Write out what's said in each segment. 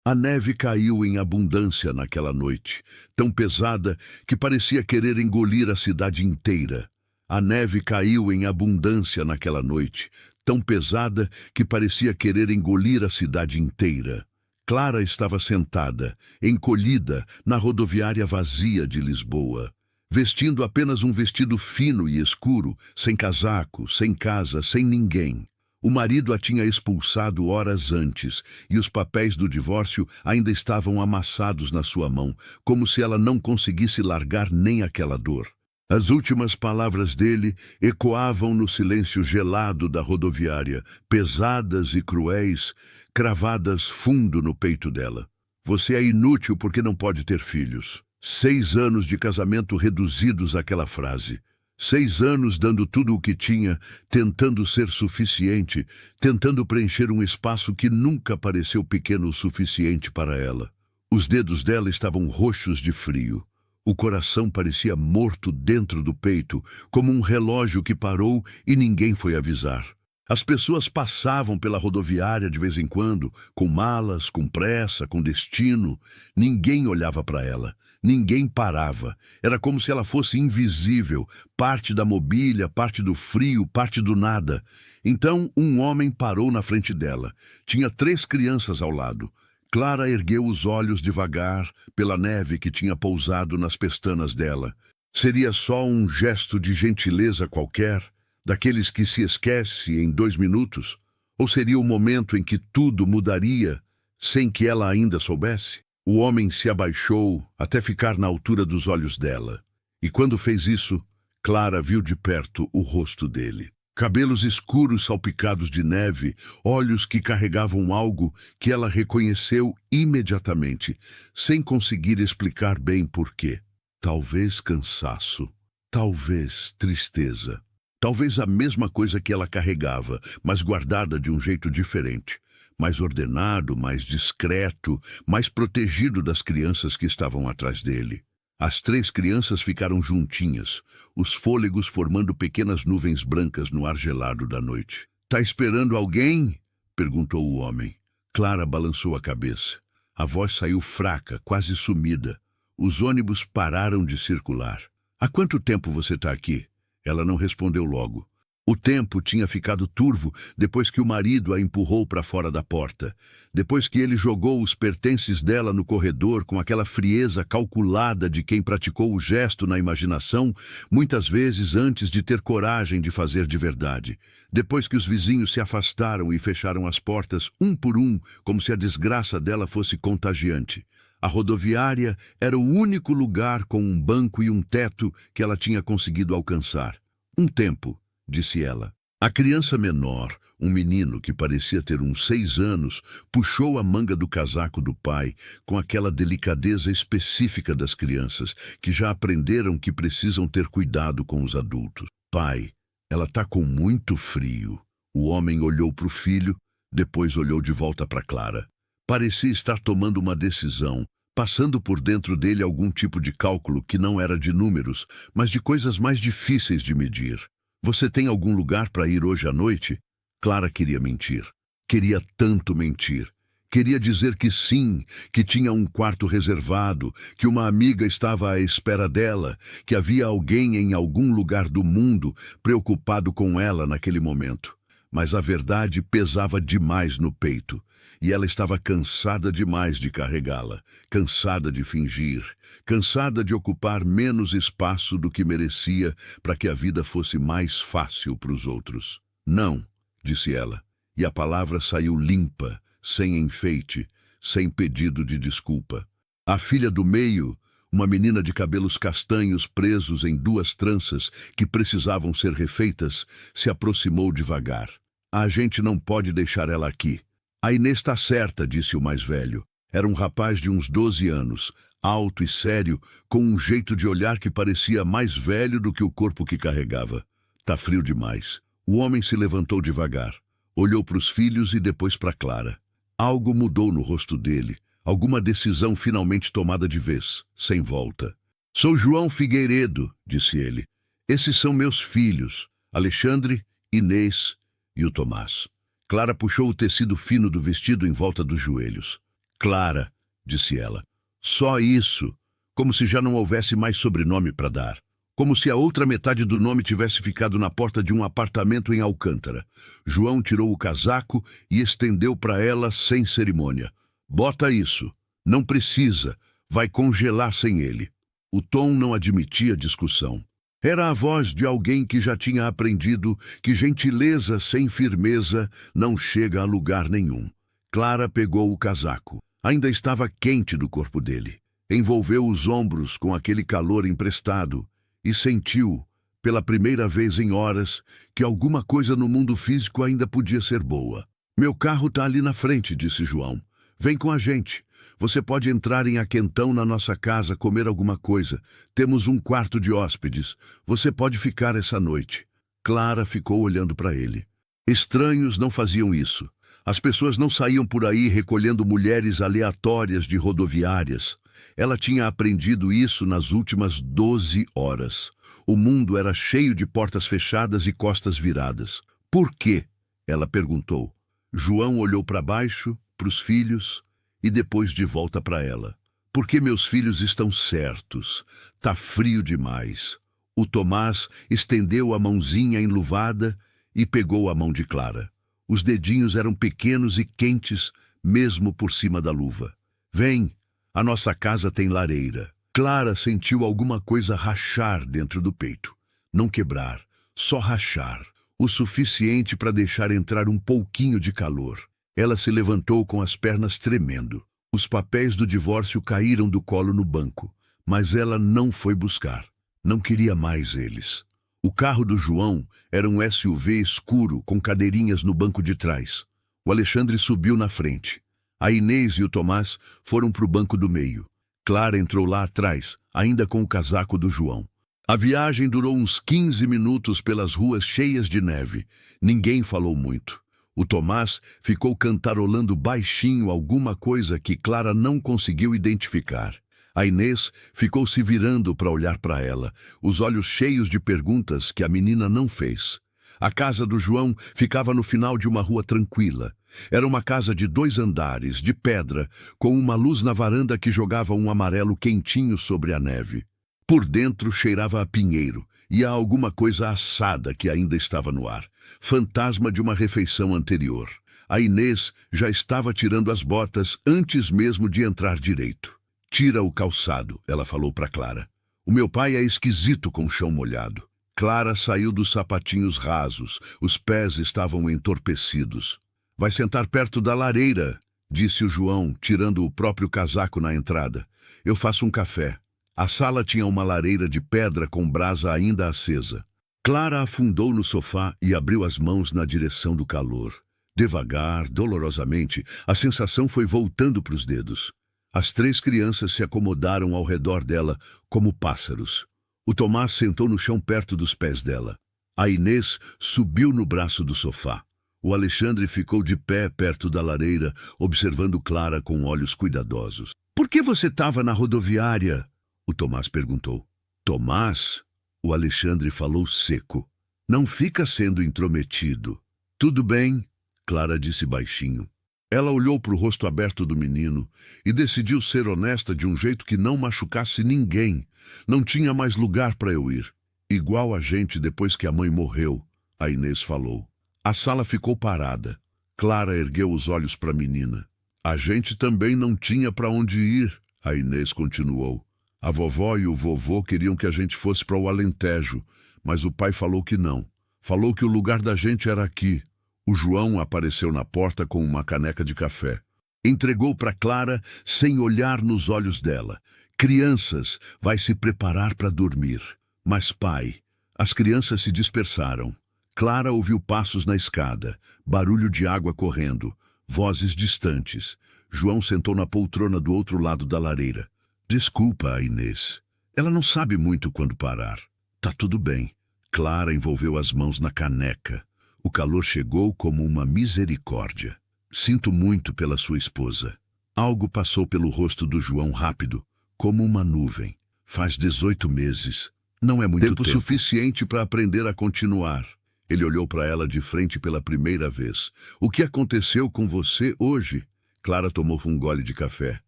A neve caiu em abundância naquela noite, tão pesada que parecia querer engolir a cidade inteira. A neve caiu em abundância naquela noite, tão pesada que parecia querer engolir a cidade inteira. Clara estava sentada, encolhida, na rodoviária vazia de Lisboa, vestindo apenas um vestido fino e escuro, sem casaco, sem casa, sem ninguém. O marido a tinha expulsado horas antes, e os papéis do divórcio ainda estavam amassados na sua mão, como se ela não conseguisse largar nem aquela dor. As últimas palavras dele ecoavam no silêncio gelado da rodoviária, pesadas e cruéis, cravadas fundo no peito dela. Você é inútil porque não pode ter filhos. 6 anos de casamento reduzidos àquela frase. 6 anos dando tudo o que tinha, tentando ser suficiente, tentando preencher um espaço que nunca pareceu pequeno o suficiente para ela. Os dedos dela estavam roxos de frio. O coração parecia morto dentro do peito, como um relógio que parou e ninguém foi avisar. As pessoas passavam pela rodoviária de vez em quando, com malas, com pressa, com destino. Ninguém olhava para ela, ninguém parava. Era como se ela fosse invisível, parte da mobília, parte do frio, parte do nada. Então um homem parou na frente dela. Tinha 3 crianças ao lado. Clara ergueu os olhos devagar pela neve que tinha pousado nas pestanas dela. Seria só um gesto de gentileza qualquer, daqueles que se esquece em 2 minutos? Ou seria o momento em que tudo mudaria, sem que ela ainda soubesse? O homem se abaixou até ficar na altura dos olhos dela. E quando fez isso, Clara viu de perto o rosto dele. Cabelos escuros salpicados de neve, olhos que carregavam algo que ela reconheceu imediatamente, sem conseguir explicar bem por quê. Talvez cansaço, talvez tristeza, talvez a mesma coisa que ela carregava, mas guardada de um jeito diferente, mais ordenado, mais discreto, mais protegido das crianças que estavam atrás dele. As 3 crianças ficaram juntinhas, os fôlegos formando pequenas nuvens brancas no ar gelado da noite. "Tá esperando alguém?" perguntou o homem. Clara balançou a cabeça. A voz saiu fraca, quase sumida. Os ônibus pararam de circular. "Há quanto tempo você está aqui?" Ela não respondeu logo. O tempo tinha ficado turvo depois que o marido a empurrou para fora da porta. Depois que ele jogou os pertences dela no corredor com aquela frieza calculada de quem praticou o gesto na imaginação, muitas vezes antes de ter coragem de fazer de verdade. Depois que os vizinhos se afastaram e fecharam as portas um por um, como se a desgraça dela fosse contagiante. A rodoviária era o único lugar com um banco e um teto que ela tinha conseguido alcançar. Um tempo, disse ela. A criança menor, um menino que parecia ter uns 6 anos, puxou a manga do casaco do pai com aquela delicadeza específica das crianças, que já aprenderam que precisam ter cuidado com os adultos. "Pai, ela tá com muito frio." O homem olhou para o filho, depois olhou de volta para Clara. Parecia estar tomando uma decisão, passando por dentro dele algum tipo de cálculo que não era de números, mas de coisas mais difíceis de medir. "Você tem algum lugar para ir hoje à noite?" Clara queria mentir. Queria tanto mentir. Queria dizer que sim, que tinha um quarto reservado, que uma amiga estava à espera dela, que havia alguém em algum lugar do mundo preocupado com ela naquele momento. Mas a verdade pesava demais no peito. E ela estava cansada demais de carregá-la, cansada de fingir, cansada de ocupar menos espaço do que merecia para que a vida fosse mais fácil para os outros. "Não", disse ela, e a palavra saiu limpa, sem enfeite, sem pedido de desculpa. A filha do meio, uma menina de cabelos castanhos presos em 2 tranças que precisavam ser refeitas, se aproximou devagar. "A gente não pode deixar ela aqui." "A Inês está certa", disse o mais velho. Era um rapaz de uns 12 anos, alto e sério, com um jeito de olhar que parecia mais velho do que o corpo que carregava. "Tá frio demais." O homem se levantou devagar, olhou para os filhos e depois para Clara. Algo mudou no rosto dele, alguma decisão finalmente tomada de vez, sem volta. "Sou João Figueiredo", disse ele. "Esses são meus filhos, Alexandre, Inês e o Tomás." Clara puxou o tecido fino do vestido em volta dos joelhos. Clara, disse ela. Só isso, como se já não houvesse mais sobrenome para dar. Como se a outra metade do nome tivesse ficado na porta de um apartamento em Alcântara. João tirou o casaco e estendeu para ela sem cerimônia. Bota isso. Não precisa. Vai congelar sem ele. O tom não admitia discussão. Era a voz de alguém que já tinha aprendido que gentileza sem firmeza não chega a lugar nenhum. Clara pegou o casaco. Ainda estava quente do corpo dele. Envolveu os ombros com aquele calor emprestado e sentiu, pela primeira vez em horas, que alguma coisa no mundo físico ainda podia ser boa. Meu carro tá ali na frente, disse João. Vem com a gente. Você pode entrar em Aquentão na nossa casa, comer alguma coisa. Temos um quarto de hóspedes. Você pode ficar essa noite. Clara ficou olhando para ele. Estranhos não faziam isso. As pessoas não saíam por aí recolhendo mulheres aleatórias de rodoviárias. Ela tinha aprendido isso nas últimas 12 horas. O mundo era cheio de portas fechadas e costas viradas. Por quê? Ela perguntou. João olhou para baixo, para os filhos, e depois de volta para ela. Porque meus filhos estão certos. Tá frio demais. O Tomás estendeu a mãozinha enluvada e pegou a mão de Clara. Os dedinhos eram pequenos e quentes, mesmo por cima da luva. Vem, a nossa casa tem lareira. Clara sentiu alguma coisa rachar dentro do peito. Não quebrar, só rachar. O suficiente para deixar entrar um pouquinho de calor. Ela se levantou com as pernas tremendo. Os papéis do divórcio caíram do colo no banco, mas ela não foi buscar. Não queria mais eles. O carro do João era um SUV escuro com cadeirinhas no banco de trás. O Alexandre subiu na frente. A Inês e o Tomás foram para o banco do meio. Clara entrou lá atrás, ainda com o casaco do João. A viagem durou uns 15 minutos pelas ruas cheias de neve. Ninguém falou muito. O Tomás ficou cantarolando baixinho alguma coisa que Clara não conseguiu identificar. A Inês ficou se virando para olhar para ela, os olhos cheios de perguntas que a menina não fez. A casa do João ficava no final de uma rua tranquila. Era uma casa de 2 andares, de pedra, com uma luz na varanda que jogava um amarelo quentinho sobre a neve. Por dentro cheirava a pinheiro e a alguma coisa assada que ainda estava no ar, fantasma de uma refeição anterior. A Inês já estava tirando as botas antes mesmo de entrar direito. Tira o calçado, ela falou para Clara. O meu pai é esquisito com o chão molhado. Clara saiu dos sapatinhos rasos, os pés estavam entorpecidos. Vai sentar perto da lareira, disse o João, tirando o próprio casaco na entrada. Eu faço um café. A sala tinha uma lareira de pedra com brasa ainda acesa. Clara afundou no sofá e abriu as mãos na direção do calor. Devagar, dolorosamente, a sensação foi voltando para os dedos. As 3 crianças se acomodaram ao redor dela como pássaros. O Tomás sentou no chão perto dos pés dela. A Inês subiu no braço do sofá. O Alexandre ficou de pé perto da lareira, observando Clara com olhos cuidadosos. Por que você estava na rodoviária? O Tomás perguntou. Tomás? O Alexandre falou seco. Não fica sendo intrometido. Tudo bem, Clara disse baixinho. Ela olhou para o rosto aberto do menino e decidiu ser honesta de um jeito que não machucasse ninguém. Não tinha mais lugar para eu ir. Igual a gente depois que a mãe morreu, a Inês falou. A sala ficou parada. Clara ergueu os olhos para a menina. A gente também não tinha para onde ir, a Inês continuou. A vovó e o vovô queriam que a gente fosse para o Alentejo, mas o pai falou que não. Falou que o lugar da gente era aqui. O João apareceu na porta com uma caneca de café. Entregou para Clara sem olhar nos olhos dela. Crianças, vai se preparar para dormir. Mas pai, as crianças se dispersaram. Clara ouviu passos na escada, barulho de água correndo, vozes distantes. João sentou na poltrona do outro lado da lareira. Desculpa, Inês. Ela não sabe muito quando parar. Tá tudo bem. Clara envolveu as mãos na caneca. O calor chegou como uma misericórdia. Sinto muito pela sua esposa. Algo passou pelo rosto do João rápido, como uma nuvem. Faz 18 meses. Não é muito tempo suficiente para aprender a continuar. Ele olhou para ela de frente pela primeira vez. O que aconteceu com você hoje? Clara tomou um gole de café.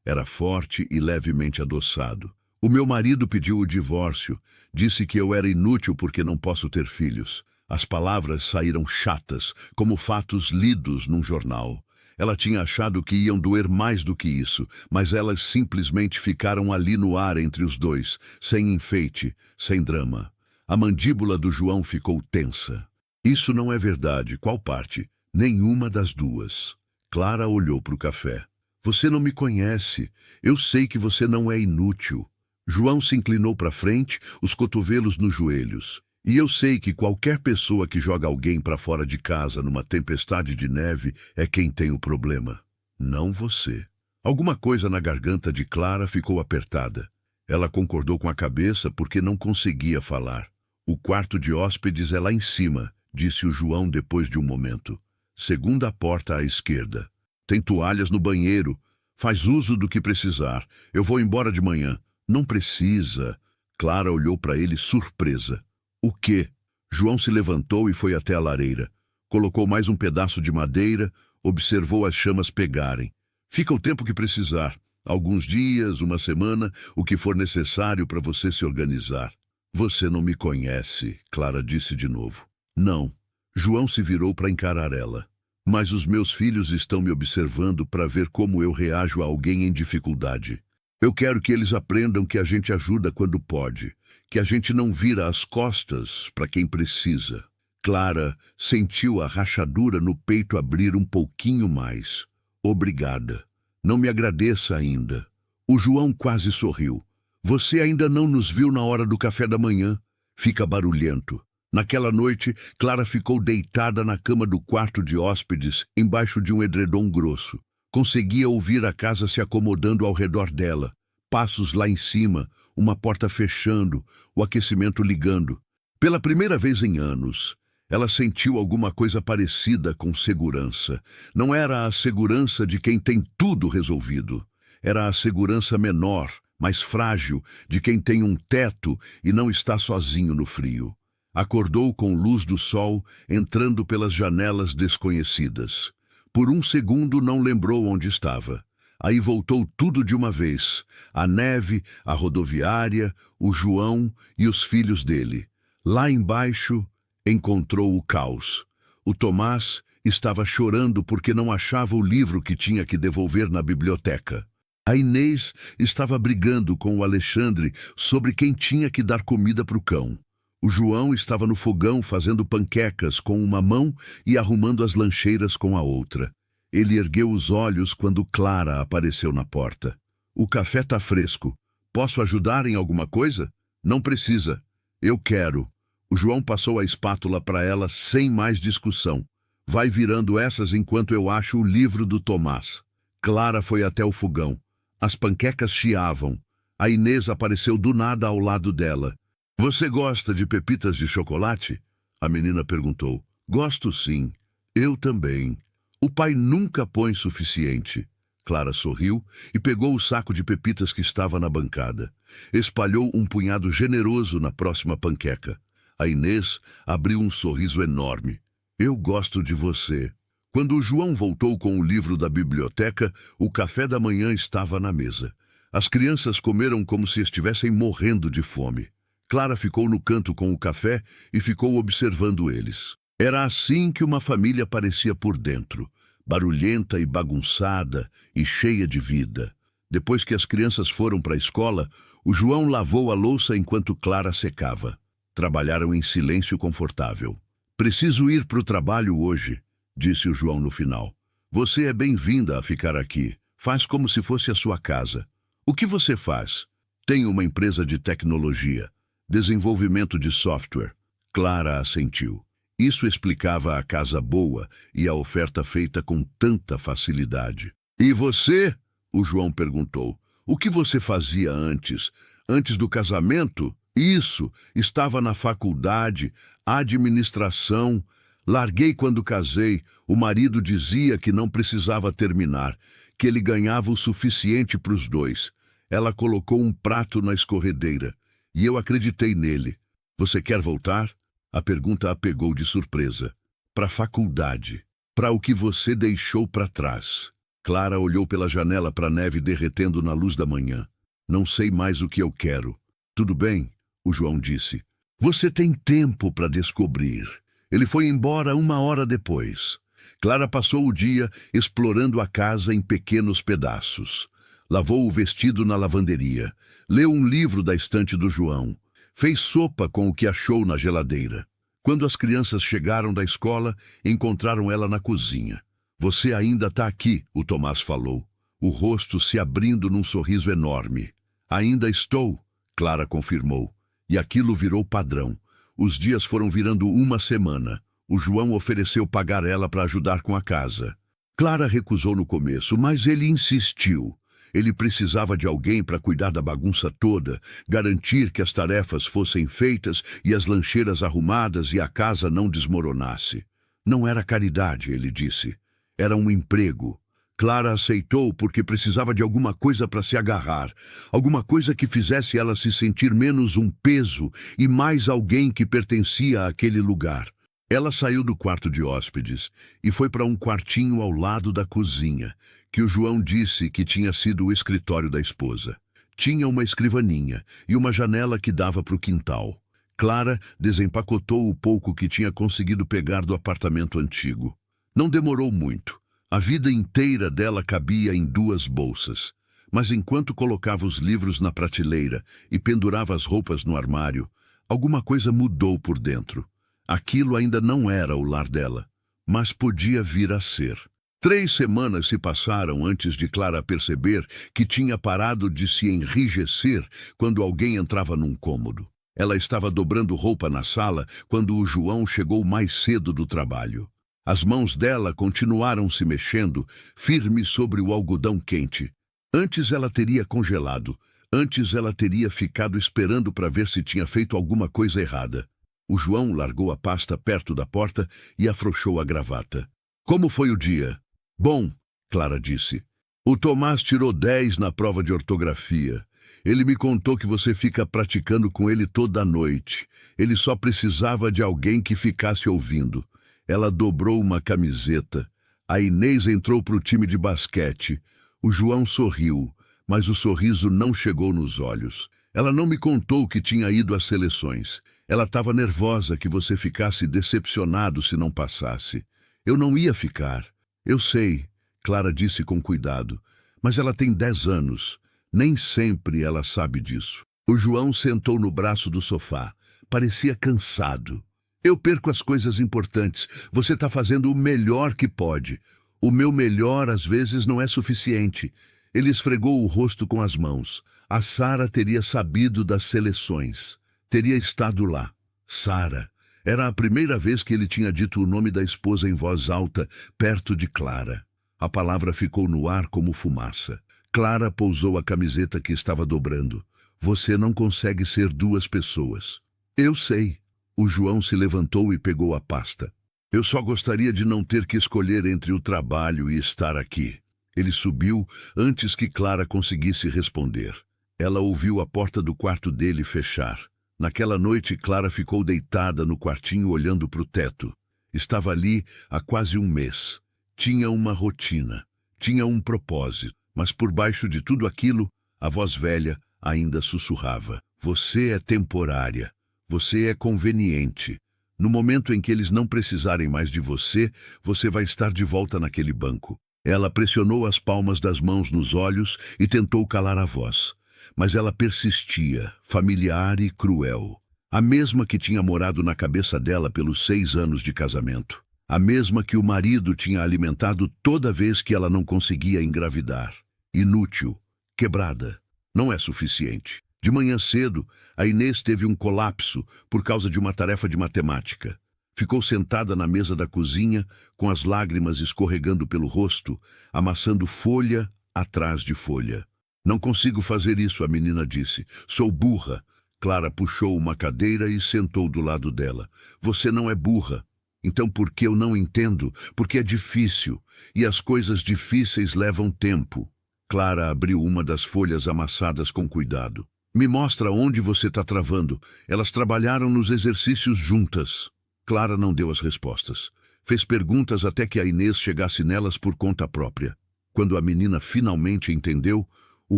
Era forte e levemente adoçado. O meu marido pediu o divórcio. Disse que eu era inútil porque não posso ter filhos. As palavras saíram chatas, como fatos lidos num jornal. Ela tinha achado que iam doer mais do que isso, mas elas simplesmente ficaram ali no ar entre os dois, sem enfeite, sem drama. A mandíbula do João ficou tensa. Isso não é verdade. Qual parte? Nenhuma das duas. Clara olhou para o café. Você não me conhece. Eu sei que você não é inútil. João se inclinou para frente, os cotovelos nos joelhos. E eu sei que qualquer pessoa que joga alguém para fora de casa numa tempestade de neve é quem tem o problema. Não você. Alguma coisa na garganta de Clara ficou apertada. Ela concordou com a cabeça porque não conseguia falar. O quarto de hóspedes é lá em cima, disse o João depois de um momento. Segunda porta à esquerda. Tem toalhas no banheiro. Faz uso do que precisar. Eu vou embora de manhã. Não precisa. Clara olhou para ele surpresa. O quê? João se levantou e foi até a lareira. Colocou mais um pedaço de madeira, observou as chamas pegarem. Fica o tempo que precisar. Alguns dias, uma semana, o que for necessário para você se organizar. Você não me conhece, Clara disse de novo. Não. João se virou para encarar ela. Mas os meus filhos estão me observando para ver como eu reajo a alguém em dificuldade. Eu quero que eles aprendam que a gente ajuda quando pode, que a gente não vira as costas para quem precisa. Clara sentiu a rachadura no peito abrir um pouquinho mais. Obrigada. Não me agradeça ainda. O João quase sorriu. Você ainda não nos viu na hora do café da manhã. Fica barulhento. Naquela noite, Clara ficou deitada na cama do quarto de hóspedes, embaixo de um edredom grosso. Conseguia ouvir a casa se acomodando ao redor dela. Passos lá em cima, uma porta fechando, o aquecimento ligando. Pela primeira vez em anos, ela sentiu alguma coisa parecida com segurança. Não era a segurança de quem tem tudo resolvido. Era a segurança menor, mais frágil, de quem tem um teto e não está sozinho no frio. Acordou com luz do sol entrando pelas janelas desconhecidas. Por um segundo não lembrou onde estava. Aí voltou tudo de uma vez. A neve, a rodoviária, o João e os filhos dele. Lá embaixo, encontrou o caos. O Tomás estava chorando porque não achava o livro que tinha que devolver na biblioteca. A Inês estava brigando com o Alexandre sobre quem tinha que dar comida para o cão. O João estava no fogão fazendo panquecas com uma mão e arrumando as lancheiras com a outra. Ele ergueu os olhos quando Clara apareceu na porta. O café tá fresco. Posso ajudar em alguma coisa? Não precisa. Eu quero. O João passou a espátula para ela sem mais discussão. Vai virando essas enquanto eu acho o livro do Tomás. Clara foi até o fogão. As panquecas chiavam. A Inês apareceu do nada ao lado dela. Você gosta de pepitas de chocolate? A menina perguntou. Gosto sim. Eu também. O pai nunca põe suficiente. Clara sorriu e pegou o saco de pepitas que estava na bancada. Espalhou um punhado generoso na próxima panqueca. A Inês abriu um sorriso enorme. Eu gosto de você. Quando o João voltou com o livro da biblioteca, o café da manhã estava na mesa. As crianças comeram como se estivessem morrendo de fome. Clara ficou no canto com o café e ficou observando eles. Era assim que uma família parecia por dentro, barulhenta e bagunçada e cheia de vida. Depois que as crianças foram para a escola, o João lavou a louça enquanto Clara secava. Trabalharam em silêncio confortável. Preciso ir para o trabalho hoje, disse o João no final. Você é bem-vinda a ficar aqui. Faz como se fosse a sua casa. O que você faz? Tenho uma empresa de tecnologia. Desenvolvimento de software. Clara assentiu. Isso explicava a casa boa e a oferta feita com tanta facilidade. E você? O João perguntou. O que você fazia antes? Antes do casamento? Isso, estava na faculdade, administração. Larguei quando casei. O marido dizia que não precisava terminar, que ele ganhava o suficiente para os dois. Ela colocou um prato na escorredeira. E eu acreditei nele. Você quer voltar? A pergunta a pegou de surpresa. Para a faculdade. Para o que você deixou para trás. Clara olhou pela janela para a neve derretendo na luz da manhã. Não sei mais o que eu quero. Tudo bem, o João disse. Você tem tempo para descobrir. Ele foi embora 1 hora depois. Clara passou o dia explorando a casa em pequenos pedaços. Lavou o vestido na lavanderia. Leu um livro da estante do João. Fez sopa com o que achou na geladeira. Quando as crianças chegaram da escola, encontraram ela na cozinha. Você ainda está aqui, o Tomás falou, o rosto se abrindo num sorriso enorme. Ainda estou, Clara confirmou. E aquilo virou padrão. Os dias foram virando 1 semana. O João ofereceu pagar ela para ajudar com a casa. Clara recusou no começo, mas ele insistiu. Ele precisava de alguém para cuidar da bagunça toda, garantir que as tarefas fossem feitas e as lancheiras arrumadas e a casa não desmoronasse. Não era caridade, ele disse. Era um emprego. Clara aceitou porque precisava de alguma coisa para se agarrar, alguma coisa que fizesse ela se sentir menos um peso e mais alguém que pertencia àquele lugar. Ela saiu do quarto de hóspedes e foi para um quartinho ao lado da cozinha, que o João disse que tinha sido o escritório da esposa. Tinha uma escrivaninha e uma janela que dava para o quintal. Clara desempacotou o pouco que tinha conseguido pegar do apartamento antigo. Não demorou muito. A vida inteira dela cabia em 2 bolsas. Mas enquanto colocava os livros na prateleira e pendurava as roupas no armário, alguma coisa mudou por dentro. Aquilo ainda não era o lar dela, mas podia vir a ser. 3 semanas se passaram antes de Clara perceber que tinha parado de se enrijecer quando alguém entrava num cômodo. Ela estava dobrando roupa na sala quando o João chegou mais cedo do trabalho. As mãos dela continuaram se mexendo, firme sobre o algodão quente. Antes ela teria congelado. Antes ela teria ficado esperando para ver se tinha feito alguma coisa errada. O João largou a pasta perto da porta e afrouxou a gravata. Como foi o dia? Bom, Clara disse. O Tomás tirou 10 na prova de ortografia. Ele me contou que você fica praticando com ele toda a noite. Ele só precisava de alguém que ficasse ouvindo. Ela dobrou uma camiseta. A Inês entrou para o time de basquete. O João sorriu, mas o sorriso não chegou nos olhos. Ela não me contou que tinha ido às seleções. Ela estava nervosa que você ficasse decepcionado se não passasse. Eu não ia ficar. Eu sei, Clara disse com cuidado, mas ela tem 10 anos. Nem sempre ela sabe disso. O João sentou no braço do sofá. Parecia cansado. Eu perco as coisas importantes. Você está fazendo o melhor que pode. O meu melhor, às vezes, não é suficiente. Ele esfregou o rosto com as mãos. A Sara teria sabido das seleções. Teria estado lá. Sara. Era a primeira vez que ele tinha dito o nome da esposa em voz alta, perto de Clara. A palavra ficou no ar como fumaça. Clara pousou a camiseta que estava dobrando. Você não consegue ser 2 pessoas. Eu sei. O João se levantou e pegou a pasta. Eu só gostaria de não ter que escolher entre o trabalho e estar aqui. Ele subiu antes que Clara conseguisse responder. Ela ouviu a porta do quarto dele fechar. Naquela noite, Clara ficou deitada no quartinho olhando para o teto. Estava ali há quase 1 mês. Tinha uma rotina. Tinha um propósito. Mas por baixo de tudo aquilo, a voz velha ainda sussurrava. Você é temporária. Você é conveniente. No momento em que eles não precisarem mais de você, você vai estar de volta naquele banco. Ela pressionou as palmas das mãos nos olhos e tentou calar a voz. Mas ela persistia, familiar e cruel. A mesma que tinha morado na cabeça dela pelos 6 anos de casamento. A mesma que o marido tinha alimentado toda vez que ela não conseguia engravidar. Inútil, quebrada, não é suficiente. De manhã cedo, a Inês teve um colapso por causa de uma tarefa de matemática. Ficou sentada na mesa da cozinha, com as lágrimas escorregando pelo rosto, amassando folha atrás de folha. Não consigo fazer isso, a menina disse. Sou burra. Clara puxou uma cadeira e sentou do lado dela. Você não é burra. Então por que eu não entendo? Porque é difícil, e as coisas difíceis levam tempo. Clara abriu uma das folhas amassadas com cuidado. Me mostra onde você está travando. Elas trabalharam nos exercícios juntas. Clara não deu as respostas. Fez perguntas até que a Inês chegasse nelas por conta própria. Quando a menina finalmente entendeu, o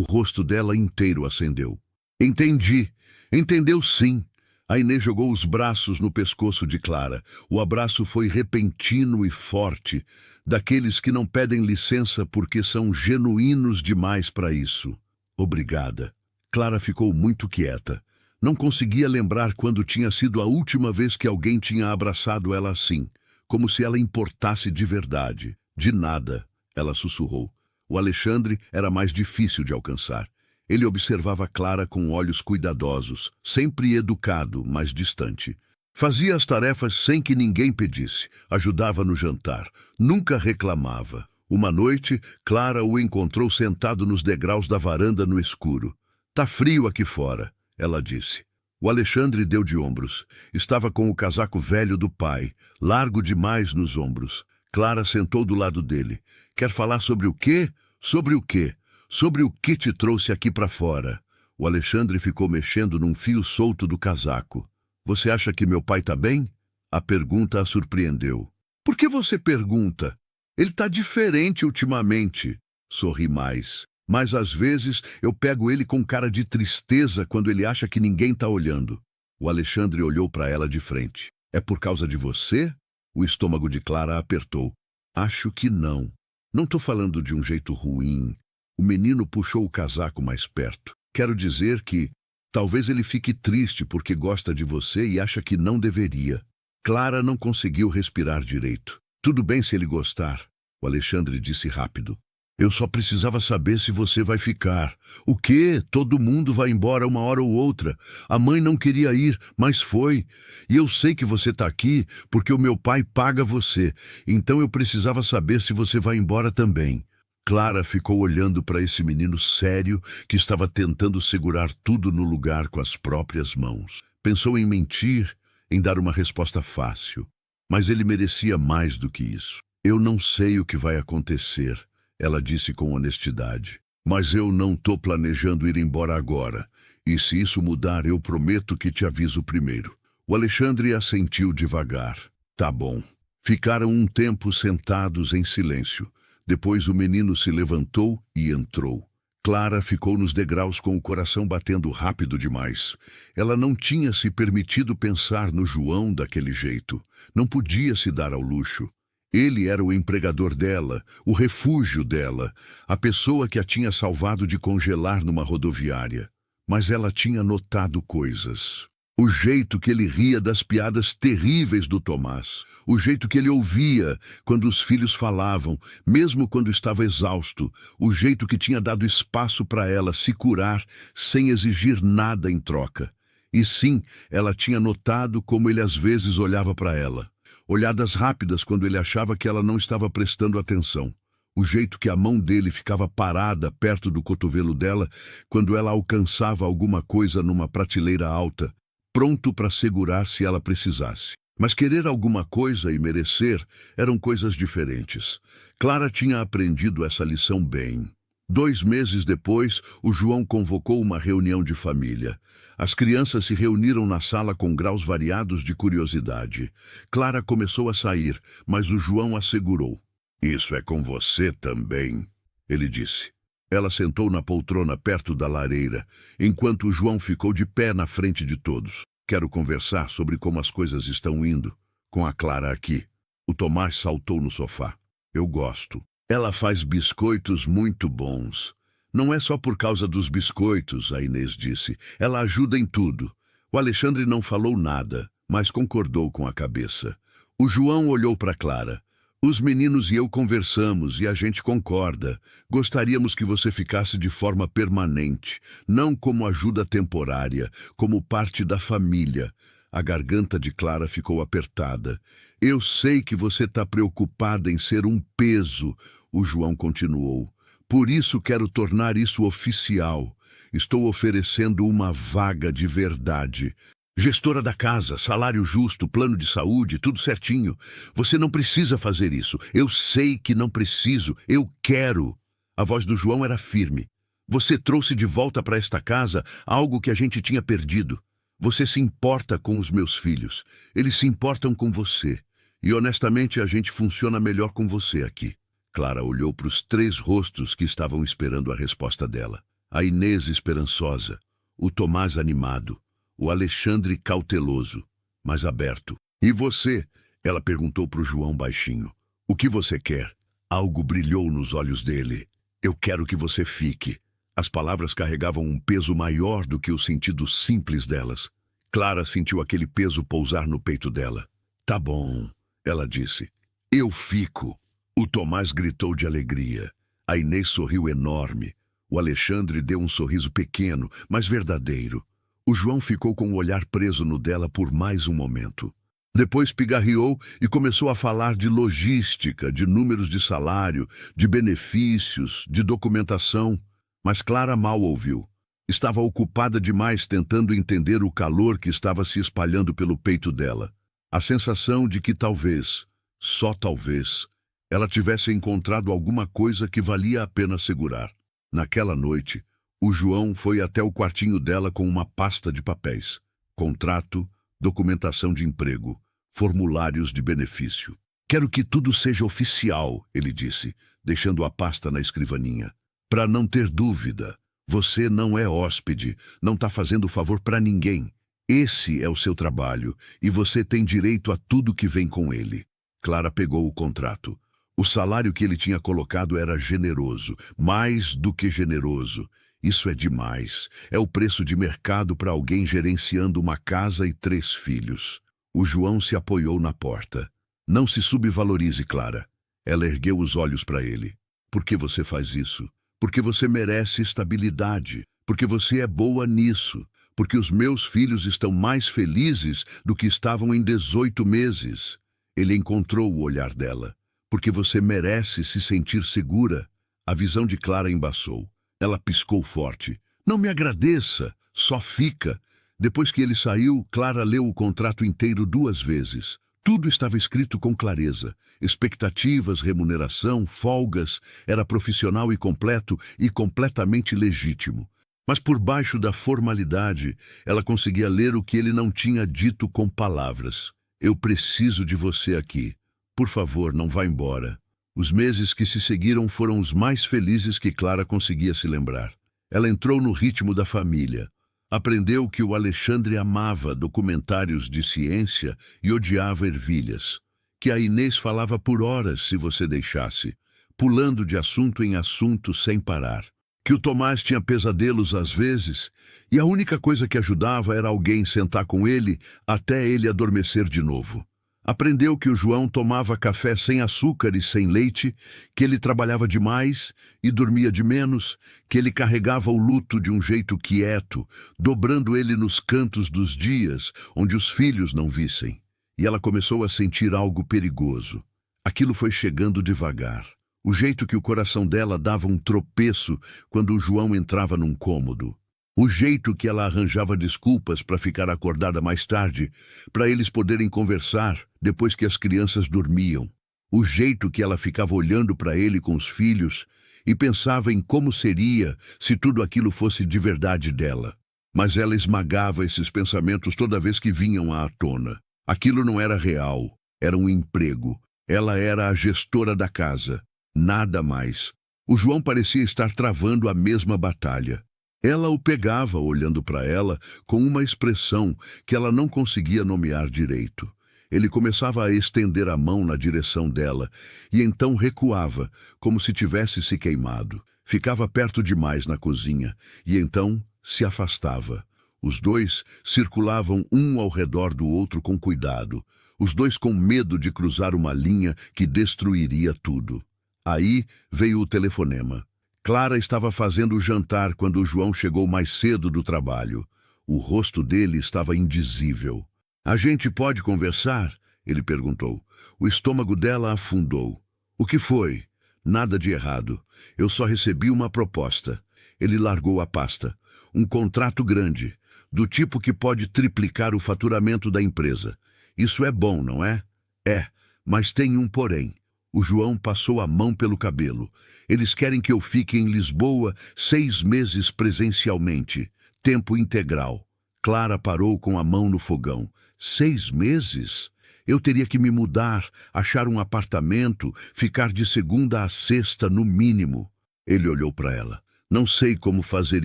rosto dela inteiro acendeu. Entendi. Entendeu sim. A Inês jogou os braços no pescoço de Clara. O abraço foi repentino e forte, daqueles que não pedem licença porque são genuínos demais para isso. Obrigada. Clara ficou muito quieta. Não conseguia lembrar quando tinha sido a última vez que alguém tinha abraçado ela assim, como se ela importasse de verdade. De nada, ela sussurrou. O Alexandre era mais difícil de alcançar. Ele observava Clara com olhos cuidadosos, sempre educado, mas distante. Fazia as tarefas sem que ninguém pedisse, ajudava no jantar, nunca reclamava. Uma noite, Clara o encontrou sentado nos degraus da varanda no escuro. "Tá frio aqui fora", ela disse. O Alexandre deu de ombros. Estava com o casaco velho do pai, largo demais nos ombros. Clara sentou do lado dele. "Quer falar sobre o quê? Sobre o quê? Sobre o que te trouxe aqui para fora?" O Alexandre ficou mexendo num fio solto do casaco. "Você acha que meu pai tá bem?" A pergunta a surpreendeu. "Por que você pergunta? Ele tá diferente ultimamente." Sorri mais. "Mas às vezes eu pego ele com cara de tristeza quando ele acha que ninguém tá olhando." O Alexandre olhou para ela de frente. "É por causa de você?" O estômago de Clara apertou. "Acho que não. Não tô falando de um jeito ruim." O menino puxou o casaco mais perto. "Quero dizer que talvez ele fique triste porque gosta de você e acha que não deveria." Clara não conseguiu respirar direito. "Tudo bem se ele gostar," o Alexandre disse rápido. "Eu só precisava saber se você vai ficar." "O quê? Todo mundo vai embora uma hora ou outra. A mãe não queria ir, mas foi. E eu sei que você tá aqui porque o meu pai paga você. Então eu precisava saber se você vai embora também." Clara ficou olhando para esse menino sério que estava tentando segurar tudo no lugar com as próprias mãos. Pensou em mentir, em dar uma resposta fácil. Mas ele merecia mais do que isso. "Eu não sei o que vai acontecer," ela disse com honestidade. "Mas eu não tô planejando ir embora agora. E se isso mudar, eu prometo que te aviso primeiro." O Alexandre assentiu devagar. "Tá bom." Ficaram um tempo sentados em silêncio. Depois o menino se levantou e entrou. Clara ficou nos degraus com o coração batendo rápido demais. Ela não tinha se permitido pensar no João daquele jeito. Não podia se dar ao luxo. Ele era o empregador dela, o refúgio dela, a pessoa que a tinha salvado de congelar numa rodoviária. Mas ela tinha notado coisas. O jeito que ele ria das piadas terríveis do Tomás. O jeito que ele ouvia quando os filhos falavam, mesmo quando estava exausto. O jeito que tinha dado espaço para ela se curar sem exigir nada em troca. E sim, ela tinha notado como ele às vezes olhava para ela. Olhadas rápidas quando ele achava que ela não estava prestando atenção. O jeito que a mão dele ficava parada perto do cotovelo dela quando ela alcançava alguma coisa numa prateleira alta, pronto para segurar se ela precisasse. Mas querer alguma coisa e merecer eram coisas diferentes. Clara tinha aprendido essa lição bem. 2 meses depois, o João convocou uma reunião de família. As crianças se reuniram na sala com graus variados de curiosidade. Clara começou a sair, mas o João a segurou. "Isso é com você também," ele disse. Ela sentou na poltrona perto da lareira, enquanto o João ficou de pé na frente de todos. "Quero conversar sobre como as coisas estão indo, com a Clara aqui." O Tomás saltou no sofá. "Eu gosto. Ela faz biscoitos muito bons." "Não é só por causa dos biscoitos," a Inês disse. "Ela ajuda em tudo." O Alexandre não falou nada, mas concordou com a cabeça. O João olhou para Clara. "Os meninos e eu conversamos e a gente concorda. Gostaríamos que você ficasse de forma permanente, não como ajuda temporária, como parte da família." A garganta de Clara ficou apertada. "Eu sei que você está preocupada em ser um peso," o João continuou. "Por isso quero tornar isso oficial. Estou oferecendo uma vaga de verdade. Gestora da casa, salário justo, plano de saúde, tudo certinho. Você não precisa fazer isso. Eu sei que não preciso. Eu quero." A voz do João era firme. "Você trouxe de volta para esta casa algo que a gente tinha perdido. Você se importa com os meus filhos. Eles se importam com você. E honestamente a gente funciona melhor com você aqui." Clara olhou para os 3 rostos que estavam esperando a resposta dela. A Inês esperançosa, o Tomás animado, o Alexandre cauteloso, mas aberto. E você? Ela perguntou para o João baixinho. O que você quer? Algo brilhou nos olhos dele. Eu quero que você fique. As palavras carregavam um peso maior do que o sentido simples delas. Clara sentiu aquele peso pousar no peito dela. Tá bom, ela disse. Eu fico. O Tomás gritou de alegria. A Inês sorriu enorme. O Alexandre deu um sorriso pequeno, mas verdadeiro. O João ficou com o olhar preso no dela por mais um momento. Depois pigarreou e começou a falar de logística, de números de salário, de benefícios, de documentação. Mas Clara mal ouviu. Estava ocupada demais tentando entender o calor que estava se espalhando pelo peito dela. A sensação de que talvez, só talvez, ela tivesse encontrado alguma coisa que valia a pena segurar. Naquela noite, o João foi até o quartinho dela com uma pasta de papéis. Contrato, documentação de emprego, formulários de benefício. Quero que tudo seja oficial, ele disse, deixando a pasta na escrivaninha. Para não ter dúvida, você não é hóspede, não está fazendo favor para ninguém. Esse é o seu trabalho e você tem direito a tudo que vem com ele. Clara pegou o contrato. O salário que ele tinha colocado era generoso, mais do que generoso. Isso é demais. É o preço de mercado para alguém gerenciando uma casa e 3 filhos. O João se apoiou na porta. Não se subvalorize, Clara. Ela ergueu os olhos para ele. Por que você faz isso? Porque você merece estabilidade. Porque você é boa nisso. Porque os meus filhos estão mais felizes do que estavam em 18 meses. Ele encontrou o olhar dela. Porque você merece se sentir segura. A visão de Clara embaçou. Ela piscou forte. Não me agradeça, só fica. Depois que ele saiu, Clara leu o contrato inteiro 2 vezes. Tudo estava escrito com clareza. Expectativas, remuneração, folgas. Era profissional e completo e completamente legítimo. Mas por baixo da formalidade, ela conseguia ler o que ele não tinha dito com palavras. Eu preciso de você aqui. Por favor, não vá embora. Os meses que se seguiram foram os mais felizes que Clara conseguia se lembrar. Ela entrou no ritmo da família. Aprendeu que o Alexandre amava documentários de ciência e odiava ervilhas. Que a Inês falava por horas se você deixasse, pulando de assunto em assunto sem parar. Que o Tomás tinha pesadelos às vezes, e a única coisa que ajudava era alguém sentar com ele até ele adormecer de novo. Aprendeu que o João tomava café sem açúcar e sem leite, que ele trabalhava demais e dormia de menos, que ele carregava o luto de um jeito quieto, dobrando ele nos cantos dos dias, onde os filhos não vissem. E ela começou a sentir algo perigoso. Aquilo foi chegando devagar. O jeito que o coração dela dava um tropeço quando o João entrava num cômodo. O jeito que ela arranjava desculpas para ficar acordada mais tarde, para eles poderem conversar depois que as crianças dormiam. O jeito que ela ficava olhando para ele com os filhos e pensava em como seria se tudo aquilo fosse de verdade dela. Mas ela esmagava esses pensamentos toda vez que vinham à tona. Aquilo não era real, era um emprego. Ela era a gestora da casa. Nada mais. O João parecia estar travando a mesma batalha. Ela o pegava olhando para ela com uma expressão que ela não conseguia nomear direito. Ele começava a estender a mão na direção dela e então recuava, como se tivesse se queimado. Ficava perto demais na cozinha e então se afastava. Os dois circulavam um ao redor do outro com cuidado, os dois com medo de cruzar uma linha que destruiria tudo. Aí veio o telefonema. Clara estava fazendo o jantar quando o João chegou mais cedo do trabalho. O rosto dele estava indizível. A gente pode conversar? Ele perguntou. O estômago dela afundou. O que foi? Nada de errado. Eu só recebi uma proposta. Ele largou a pasta. Um contrato grande, do tipo que pode triplicar o faturamento da empresa. Isso é bom, não é? É, mas tem um porém. O João passou a mão pelo cabelo. Eles querem que eu fique em Lisboa 6 meses presencialmente, tempo integral. Clara parou com a mão no fogão. 6 meses? Eu teria que me mudar, achar um apartamento, ficar de segunda a sexta no mínimo. Ele olhou para ela. Não sei como fazer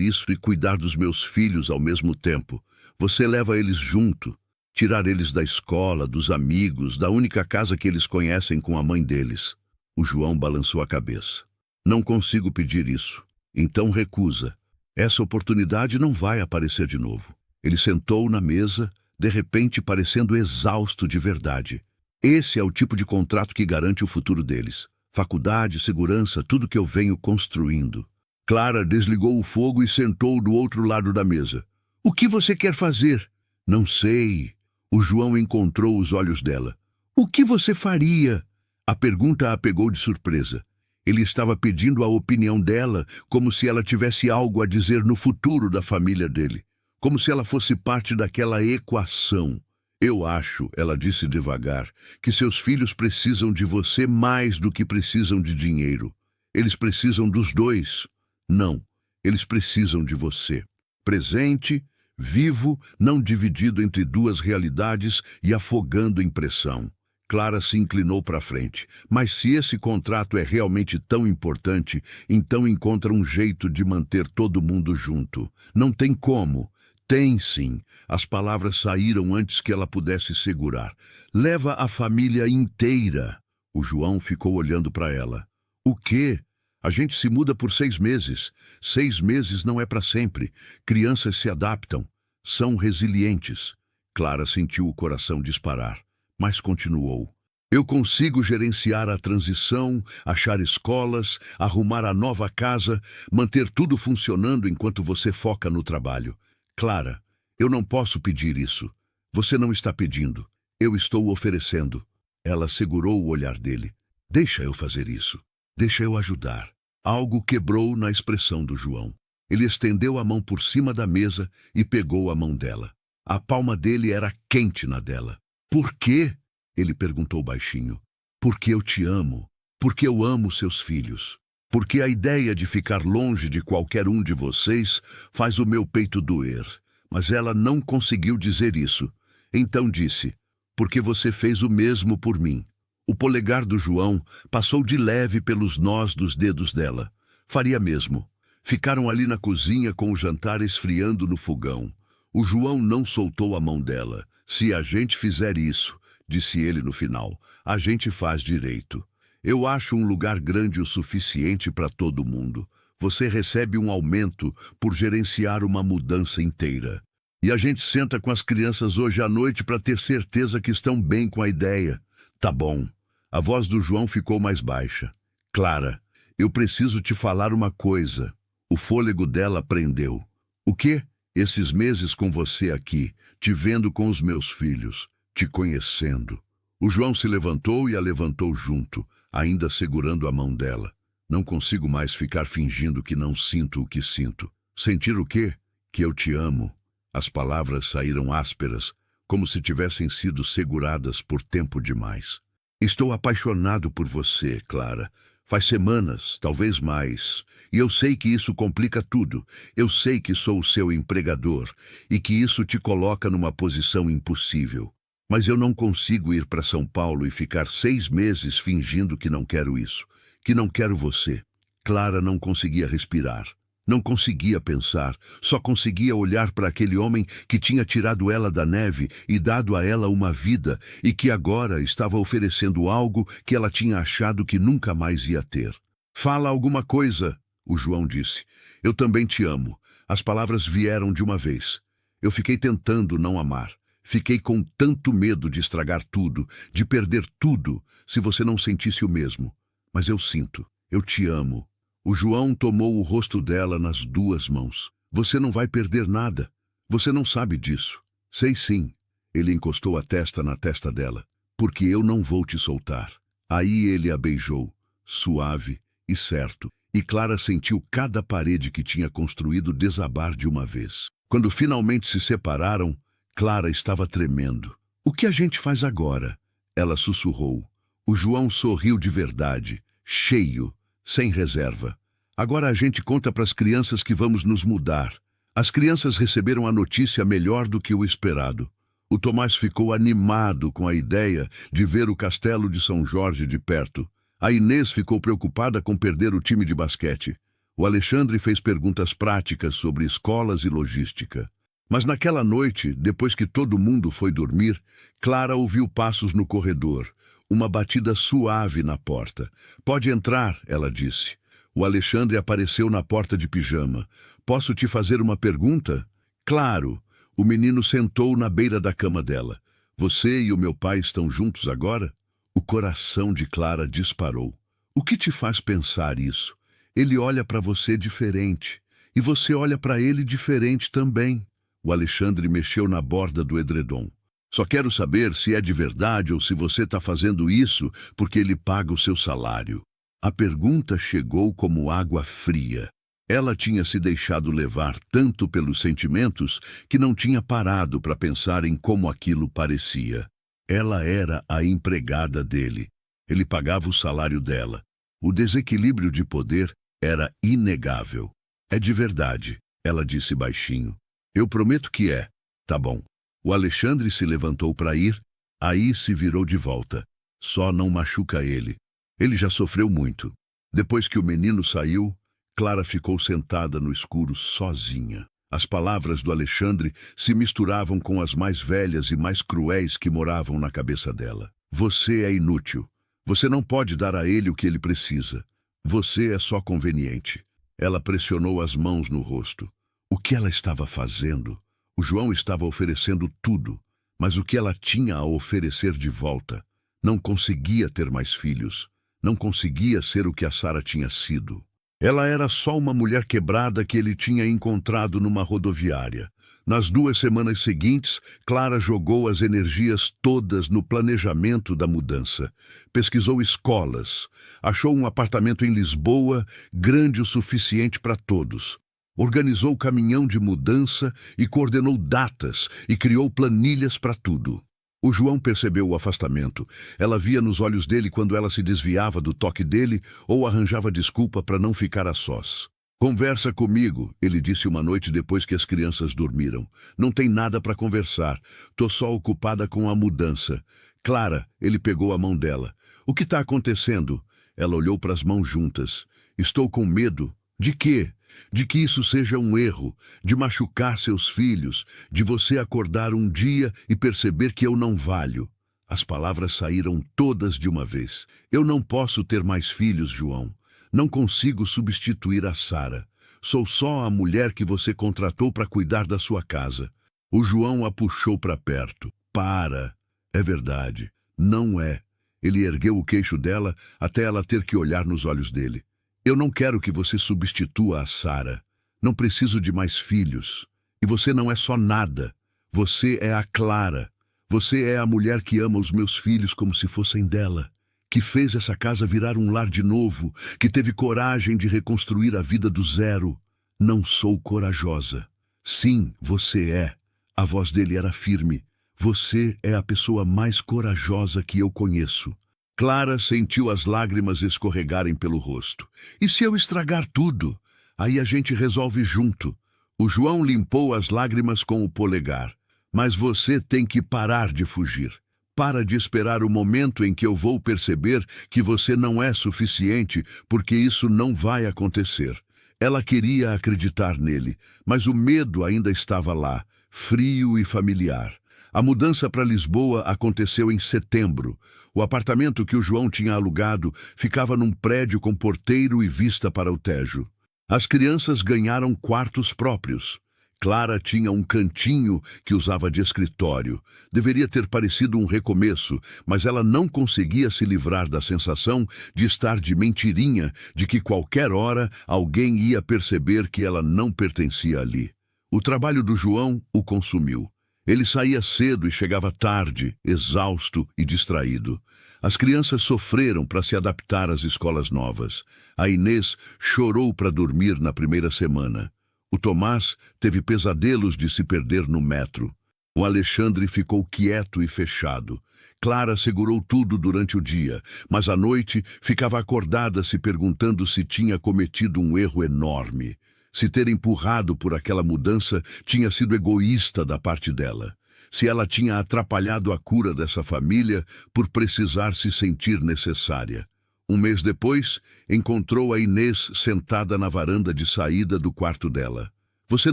isso e cuidar dos meus filhos ao mesmo tempo. Você leva eles junto. Tirar eles da escola, dos amigos, da única casa que eles conhecem com a mãe deles. O João balançou a cabeça. Não consigo pedir isso. Então recusa. Essa oportunidade não vai aparecer de novo. Ele sentou na mesa, de repente parecendo exausto de verdade. Esse é o tipo de contrato que garante o futuro deles. Faculdade, segurança, tudo que eu venho construindo. Clara desligou o fogo e sentou do outro lado da mesa. O que você quer fazer? Não sei. O João encontrou os olhos dela. O que você faria? A pergunta a pegou de surpresa. Ele estava pedindo a opinião dela, como se ela tivesse algo a dizer no futuro da família dele. Como se ela fosse parte daquela equação. Eu acho, ela disse devagar, que seus filhos precisam de você mais do que precisam de dinheiro. Eles precisam dos dois. Não, eles precisam de você. Presente, vivo, não dividido entre duas realidades e afogando em pressão. Clara se inclinou para frente. Mas se esse contrato é realmente tão importante, então encontra um jeito de manter todo mundo junto. Não tem como. Tem sim. As palavras saíram antes que ela pudesse segurar. Leva a família inteira. O João ficou olhando para ela. O quê? A gente se muda por 6 meses. 6 meses não é para sempre. Crianças se adaptam. São resilientes. Clara sentiu o coração disparar, mas continuou. Eu consigo gerenciar a transição, achar escolas, arrumar a nova casa, manter tudo funcionando enquanto você foca no trabalho. Clara, eu não posso pedir isso. Você não está pedindo. Eu estou oferecendo. Ela segurou o olhar dele. Deixa eu fazer isso. Deixa eu ajudar. Algo quebrou na expressão do João. Ele estendeu a mão por cima da mesa e pegou a mão dela. A palma dele era quente na dela. Por quê? Ele perguntou baixinho. Porque eu te amo. Porque eu amo seus filhos. Porque a ideia de ficar longe de qualquer um de vocês faz o meu peito doer. Mas ela não conseguiu dizer isso. Então disse, porque você fez o mesmo por mim. O polegar do João passou de leve pelos nós dos dedos dela. Faria mesmo. Ficaram ali na cozinha com o jantar esfriando no fogão. O João não soltou a mão dela. Se a gente fizer isso, disse ele no final, a gente faz direito. Eu acho um lugar grande o suficiente para todo mundo. Você recebe um aumento por gerenciar uma mudança inteira. E a gente senta com as crianças hoje à noite para ter certeza que estão bem com a ideia. Tá bom. A voz do João ficou mais baixa. Clara, eu preciso te falar uma coisa. O fôlego dela prendeu. O quê? Esses meses com você aqui, te vendo com os meus filhos, te conhecendo. O João se levantou e a levantou junto, ainda segurando a mão dela. Não consigo mais ficar fingindo que não sinto o que sinto. Sentir o quê? Que eu te amo. As palavras saíram ásperas, como se tivessem sido seguradas por tempo demais. Estou apaixonado por você, Clara. Faz semanas, talvez mais. E eu sei que isso complica tudo. Eu sei que sou o seu empregador e que isso te coloca numa posição impossível. Mas eu não consigo ir para São Paulo e ficar 6 meses fingindo que não quero isso, que não quero você. Clara não conseguia respirar. Não conseguia pensar, só conseguia olhar para aquele homem que tinha tirado ela da neve e dado a ela uma vida e que agora estava oferecendo algo que ela tinha achado que nunca mais ia ter. Fala alguma coisa, o João disse. Eu também te amo. As palavras vieram de uma vez. Eu fiquei tentando não amar. Fiquei com tanto medo de estragar tudo, de perder tudo, se você não sentisse o mesmo. Mas eu sinto. Eu te amo. O João tomou o rosto dela nas 2 mãos. Você não vai perder nada. Você não sabe disso. Sei sim. Ele encostou a testa na testa dela. Porque eu não vou te soltar. Aí ele a beijou, suave e certo. E Clara sentiu cada parede que tinha construído desabar de uma vez. Quando finalmente se separaram, Clara estava tremendo. O que a gente faz agora? Ela sussurrou. O João sorriu de verdade, cheio, sem reserva. Agora a gente conta para as crianças que vamos nos mudar. As crianças receberam a notícia melhor do que o esperado. O Tomás ficou animado com a ideia de ver o castelo de São Jorge de perto. A Inês ficou preocupada com perder o time de basquete. O Alexandre fez perguntas práticas sobre escolas e logística. Mas naquela noite, depois que todo mundo foi dormir, Clara ouviu passos no corredor, uma batida suave na porta. "Pode entrar", ela disse. O Alexandre apareceu na porta de pijama. "Posso te fazer uma pergunta?" "Claro." O menino sentou na beira da cama dela. "Você e o meu pai estão juntos agora?" O coração de Clara disparou. "O que te faz pensar isso? Ele olha para você diferente. E você olha para ele diferente também." O Alexandre mexeu na borda do edredom. "Só quero saber se é de verdade ou se você está fazendo isso porque ele paga o seu salário." A pergunta chegou como água fria. Ela tinha se deixado levar tanto pelos sentimentos que não tinha parado para pensar em como aquilo parecia. Ela era a empregada dele. Ele pagava o salário dela. O desequilíbrio de poder era inegável. "É de verdade", ela disse baixinho. "Eu prometo que é." "Tá bom." O Alexandre se levantou para ir, aí se virou de volta. "Só não machuca ele. Ele já sofreu muito." Depois que o menino saiu, Clara ficou sentada no escuro sozinha. As palavras do Alexandre se misturavam com as mais velhas e mais cruéis que moravam na cabeça dela. "Você é inútil. Você não pode dar a ele o que ele precisa. Você é só conveniente." Ela pressionou as mãos no rosto. O que ela estava fazendo? O João estava oferecendo tudo, mas o que ela tinha a oferecer de volta? Não conseguia ter mais filhos. Não conseguia ser o que a Sara tinha sido. Ela era só uma mulher quebrada que ele tinha encontrado numa rodoviária. Nas 2 semanas seguintes, Clara jogou as energias todas no planejamento da mudança. Pesquisou escolas, achou um apartamento em Lisboa, grande o suficiente para todos. Organizou caminhão de mudança e coordenou datas e criou planilhas para tudo. O João percebeu o afastamento. Ela via nos olhos dele quando ela se desviava do toque dele ou arranjava desculpa para não ficar a sós. "Conversa comigo", ele disse uma noite depois que as crianças dormiram. "Não tem nada para conversar. Tô só ocupada com a mudança." "Clara", ele pegou a mão dela. "O que está acontecendo?" Ela olhou para as mãos juntas. "Estou com medo." "De quê?" "De que isso seja um erro, de machucar seus filhos, de você acordar um dia e perceber que eu não valho." As palavras saíram todas de uma vez. "Eu não posso ter mais filhos, João. Não consigo substituir a Sara. Sou só a mulher que você contratou para cuidar da sua casa." O João a puxou para perto. "Para." "É verdade. Não é." Ele ergueu o queixo dela até ela ter que olhar nos olhos dele. "Eu não quero que você substitua a Sara. Não preciso de mais filhos. E você não é só nada. Você é a Clara. Você é a mulher que ama os meus filhos como se fossem dela, que fez essa casa virar um lar de novo, que teve coragem de reconstruir a vida do zero." "Não sou corajosa." "Sim, você é." A voz dele era firme. "Você é a pessoa mais corajosa que eu conheço." Clara sentiu as lágrimas escorregarem pelo rosto. "E se eu estragar tudo? Aí a gente resolve junto." O João limpou as lágrimas com o polegar. "Mas você tem que parar de fugir. Para de esperar o momento em que eu vou perceber que você não é suficiente, porque isso não vai acontecer." Ela queria acreditar nele, mas o medo ainda estava lá, frio e familiar. A mudança para Lisboa aconteceu em setembro. O apartamento que o João tinha alugado ficava num prédio com porteiro e vista para o Tejo. As crianças ganharam quartos próprios. Clara tinha um cantinho que usava de escritório. Deveria ter parecido um recomeço, mas ela não conseguia se livrar da sensação de estar de mentirinha, de que qualquer hora alguém ia perceber que ela não pertencia ali. O trabalho do João o consumiu. Ele saía cedo e chegava tarde, exausto e distraído. As crianças sofreram para se adaptar às escolas novas. A Inês chorou para dormir na primeira semana. O Tomás teve pesadelos de se perder no metro. O Alexandre ficou quieto e fechado. Clara segurou tudo durante o dia, mas à noite ficava acordada se perguntando se tinha cometido um erro enorme. Se ter empurrado por aquela mudança tinha sido egoísta da parte dela. se ela tinha atrapalhado a cura dessa família por precisar se sentir necessária. Um mês depois, encontrou a Inês sentada na varanda de saída do quarto dela. Você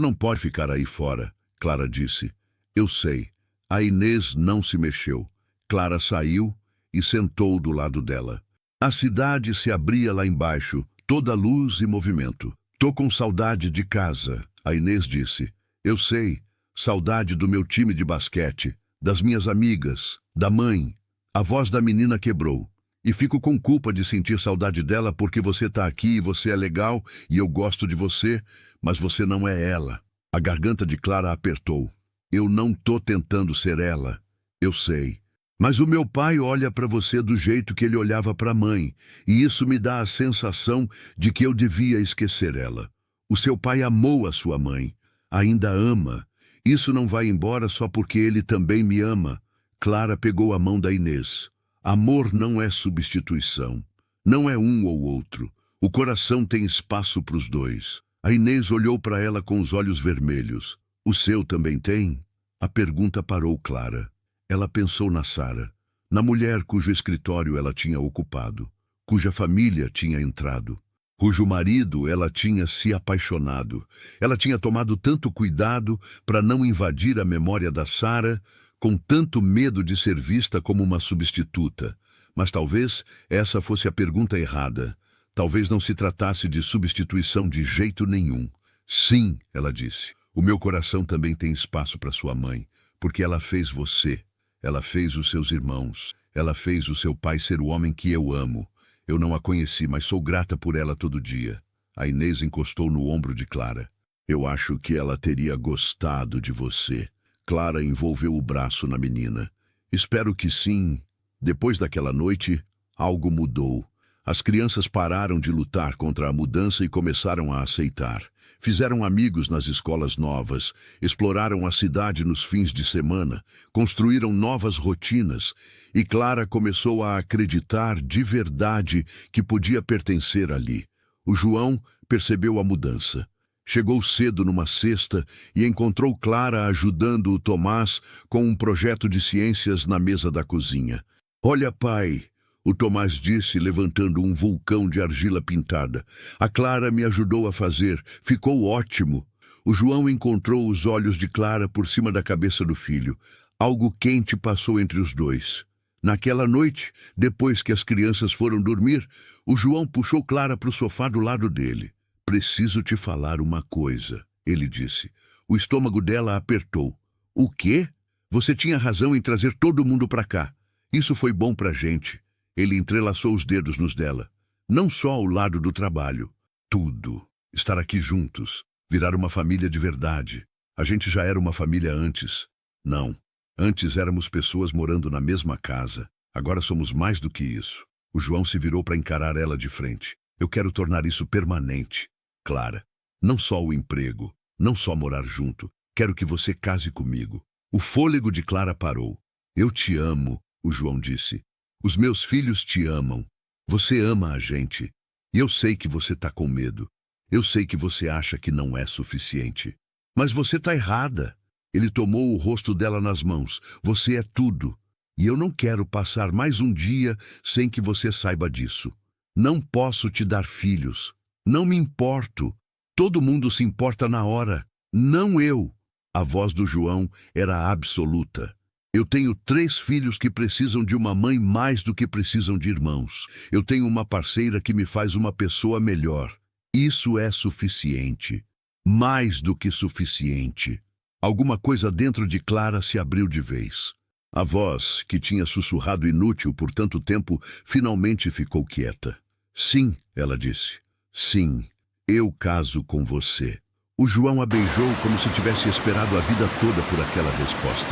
não pode ficar aí fora, Clara disse. Eu sei. A Inês não se mexeu. Clara saiu e sentou do lado dela. A cidade se abria lá embaixo, toda luz e movimento. Tô com saudade de casa, a Inês disse. Eu sei, saudade do meu time de basquete, das minhas amigas, da mãe. A voz da menina quebrou. E fico com culpa de sentir saudade dela porque você tá aqui e você é legal e eu gosto de você, mas você não é ela. A garganta de Clara apertou. Eu não tô tentando ser ela. Eu sei. Mas o meu pai olha para você do jeito que ele olhava para a mãe, e isso me dá a sensação de que eu devia esquecer ela. O seu pai amou a sua mãe. Ainda ama. Isso não vai embora só porque ele também me ama. Clara pegou a mão da Inês. Amor não é substituição. Não é um ou outro. O coração tem espaço para os dois. A Inês olhou para ela com os olhos vermelhos. O seu também tem? A pergunta parou Clara. Ela pensou na Sara, na mulher cujo escritório ela tinha ocupado, cuja família tinha entrado, cujo marido ela tinha se apaixonado. Ela tinha tomado tanto cuidado para não invadir a memória da Sara, com tanto medo de ser vista como uma substituta. Mas talvez essa fosse a pergunta errada. Talvez não se tratasse de substituição de jeito nenhum. Sim, ela disse, o meu coração também tem espaço para sua mãe, porque ela fez você. Ela fez os seus irmãos. Ela fez o seu pai ser o homem que eu amo. Eu não a conheci, mas sou grata por ela todo dia. A Inês encostou no ombro de Clara. Eu acho que ela teria gostado de você. Clara envolveu o braço na menina. Espero que sim. Depois daquela noite, algo mudou. As crianças pararam de lutar contra a mudança e começaram a aceitar. Fizeram amigos nas escolas novas, exploraram a cidade nos fins de semana, construíram novas rotinas e Clara começou a acreditar de verdade que podia pertencer ali. O João percebeu a mudança. Chegou cedo numa sexta e encontrou Clara ajudando o Tomás com um projeto de ciências na mesa da cozinha. Olha, pai, o Tomás disse, levantando um vulcão de argila pintada. A Clara me ajudou a fazer. Ficou ótimo. O João encontrou os olhos de Clara por cima da cabeça do filho. Algo quente passou entre os dois. Naquela noite, depois que as crianças foram dormir, o João puxou Clara para o sofá do lado dele. Preciso te falar uma coisa, ele disse. O estômago dela apertou. O quê? Você tinha razão em trazer todo mundo para cá. Isso foi bom pra gente. Ele entrelaçou os dedos nos dela. Não só o lado do trabalho. Tudo. Estar aqui juntos. Virar uma família de verdade. A gente já era uma família antes. Não. Antes éramos pessoas morando na mesma casa. Agora somos mais do que isso. O João se virou para encarar ela de frente. Eu quero tornar isso permanente. Clara. Não só o emprego. Não só morar junto. Quero que você case comigo. O fôlego de Clara parou. Eu te amo, o João disse. Os meus filhos te amam. Você ama a gente. E eu sei que você tá com medo. Eu sei que você acha que não é suficiente. Mas você tá errada. Ele tomou o rosto dela nas mãos. Você é tudo. E eu não quero passar mais um dia sem que você saiba disso. Não posso te dar filhos. Não me importo. Todo mundo se importa na hora. Não eu. A voz do João era absoluta. Eu tenho 3 filhos que precisam de uma mãe mais do que precisam de irmãos. Eu tenho uma parceira que me faz uma pessoa melhor. Isso é suficiente. Mais do que suficiente. Alguma coisa dentro de Clara se abriu de vez. A voz, que tinha sussurrado inútil por tanto tempo, finalmente ficou quieta. Sim, ela disse. Sim, eu caso com você. O João a beijou como se tivesse esperado a vida toda por aquela resposta.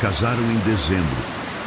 Casaram em dezembro,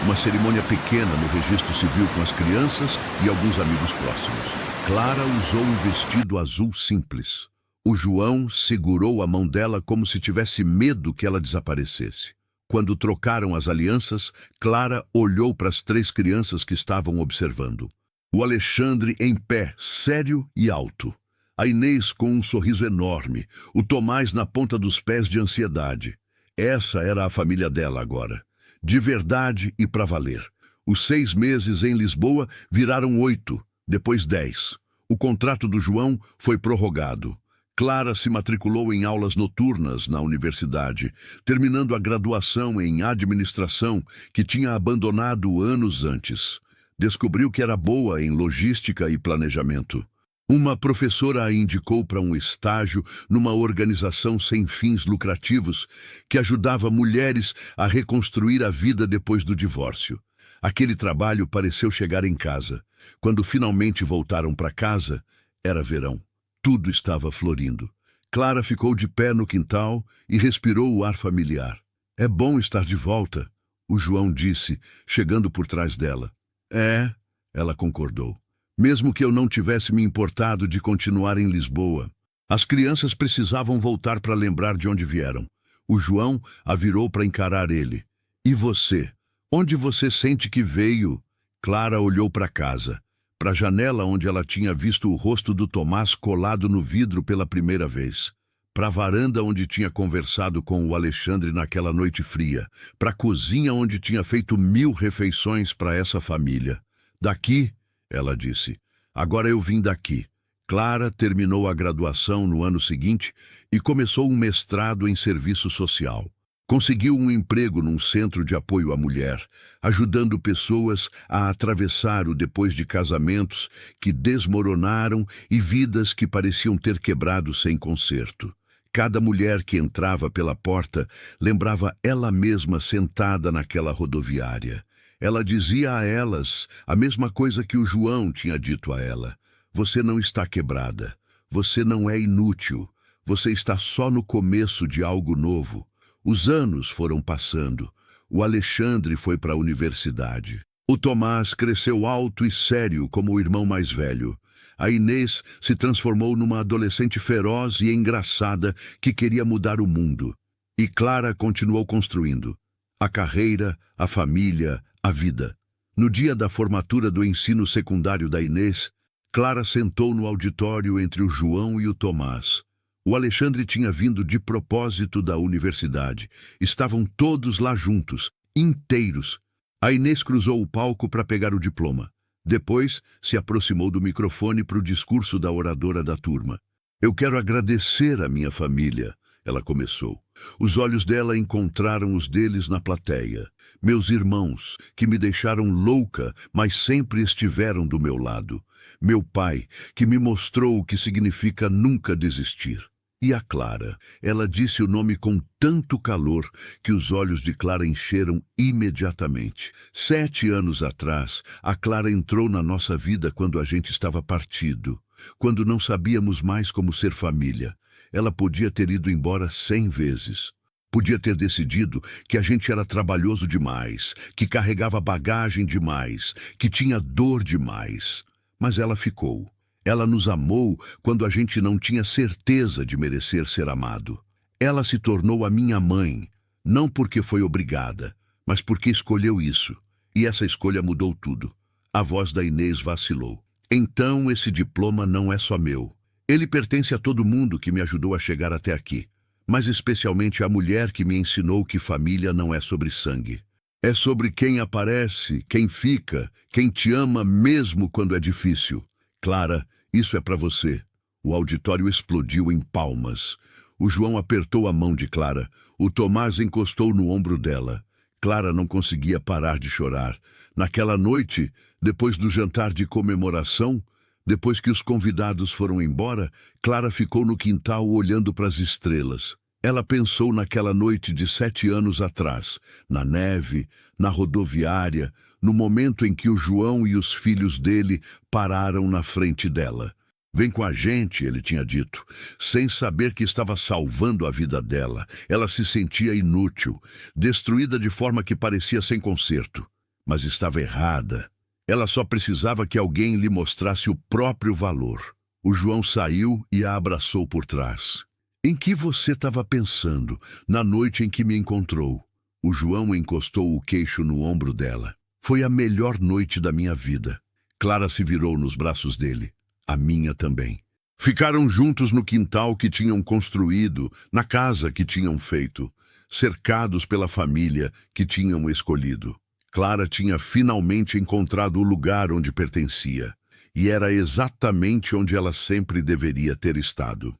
uma cerimônia pequena no registro civil com as crianças e alguns amigos próximos. Clara usou um vestido azul simples. O João segurou a mão dela como se tivesse medo que ela desaparecesse. Quando trocaram as alianças, Clara olhou para as 3 crianças que estavam observando. O Alexandre em pé, sério e alto. A Inês com um sorriso enorme. O Tomás na ponta dos pés de ansiedade. Essa era a família dela agora. De verdade e para valer. Os 6 meses em Lisboa viraram 8, depois 10. O contrato do João foi prorrogado. Clara se matriculou em aulas noturnas na universidade, terminando a graduação em administração que tinha abandonado anos antes. Descobriu que era boa em logística e planejamento. Uma professora a indicou para um estágio numa organização sem fins lucrativos que ajudava mulheres a reconstruir a vida depois do divórcio. Aquele trabalho pareceu chegar em casa. Quando finalmente voltaram para casa, era verão. Tudo estava florindo. Clara ficou de pé no quintal e respirou o ar familiar. É bom estar de volta, o João disse, chegando por trás dela. É, ela concordou. Mesmo que eu não tivesse me importado de continuar em Lisboa. As crianças precisavam voltar para lembrar de onde vieram. O João a virou para encarar ele. E você? Onde você sente que veio? Clara olhou para casa, para a janela onde ela tinha visto o rosto do Tomás colado no vidro pela primeira vez, para a varanda onde tinha conversado com o Alexandre naquela noite fria, para a cozinha onde tinha feito 1000 refeições para essa família. Daqui, ela disse, agora eu vim daqui. Clara terminou a graduação no ano seguinte e começou um mestrado em serviço social. Conseguiu um emprego num centro de apoio à mulher, ajudando pessoas a atravessar o depois de casamentos que desmoronaram e vidas que pareciam ter quebrado sem conserto. Cada mulher que entrava pela porta lembrava ela mesma sentada naquela rodoviária. Ela dizia a elas a mesma coisa que o João tinha dito a ela. Você não está quebrada. Você não é inútil. Você está só no começo de algo novo. Os anos foram passando. O Alexandre foi para a universidade. O Tomás cresceu alto e sério como o irmão mais velho. A Inês se transformou numa adolescente feroz e engraçada que queria mudar o mundo. E Clara continuou construindo. A carreira, a família, a vida. No dia da formatura do ensino secundário da Inês, Clara sentou no auditório entre o João e o Tomás. O Alexandre tinha vindo de propósito da universidade. Estavam todos lá juntos, inteiros. A Inês cruzou o palco para pegar o diploma. Depois, se aproximou do microfone para o discurso da oradora da turma. Eu quero agradecer a minha família, ela começou. Os olhos dela encontraram os deles na plateia. Meus irmãos, que me deixaram louca, mas sempre estiveram do meu lado. Meu pai, que me mostrou o que significa nunca desistir. E a Clara, ela disse o nome com tanto calor que os olhos de Clara encheram imediatamente. 7 anos atrás, a Clara entrou na nossa vida quando a gente estava partido, quando não sabíamos mais como ser família. Ela podia ter ido embora 100 vezes. Podia ter decidido que a gente era trabalhoso demais, que carregava bagagem demais, que tinha dor demais. Mas ela ficou. Ela nos amou quando a gente não tinha certeza de merecer ser amado. Ela se tornou a minha mãe, não porque foi obrigada, mas porque escolheu isso. E essa escolha mudou tudo. A voz da Inês vacilou. Então esse diploma não é só meu. Ele pertence a todo mundo que me ajudou a chegar até aqui, mas especialmente à mulher que me ensinou que família não é sobre sangue. É sobre quem aparece, quem fica, quem te ama mesmo quando é difícil. Clara, isso é para você. O auditório explodiu em palmas. O João apertou a mão de Clara. O Tomás encostou no ombro dela. Clara não conseguia parar de chorar. Naquela noite, depois do jantar de comemoração, depois que os convidados foram embora, Clara ficou no quintal olhando para as estrelas. Ela pensou naquela noite de 7 anos atrás, na neve, na rodoviária, no momento em que o João e os filhos dele pararam na frente dela. Vem com a gente, ele tinha dito, sem saber que estava salvando a vida dela. Ela se sentia inútil, destruída de forma que parecia sem conserto. Mas estava errada. Ela só precisava que alguém lhe mostrasse o próprio valor. O João saiu e a abraçou por trás. Em que você estava pensando na noite em que me encontrou? O João encostou o queixo no ombro dela. Foi a melhor noite da minha vida. Clara se virou nos braços dele. A minha também. Ficaram juntos no quintal que tinham construído, na casa que tinham feito. cercados pela família que tinham escolhido. Clara tinha finalmente encontrado o lugar onde pertencia, e era exatamente onde ela sempre deveria ter estado.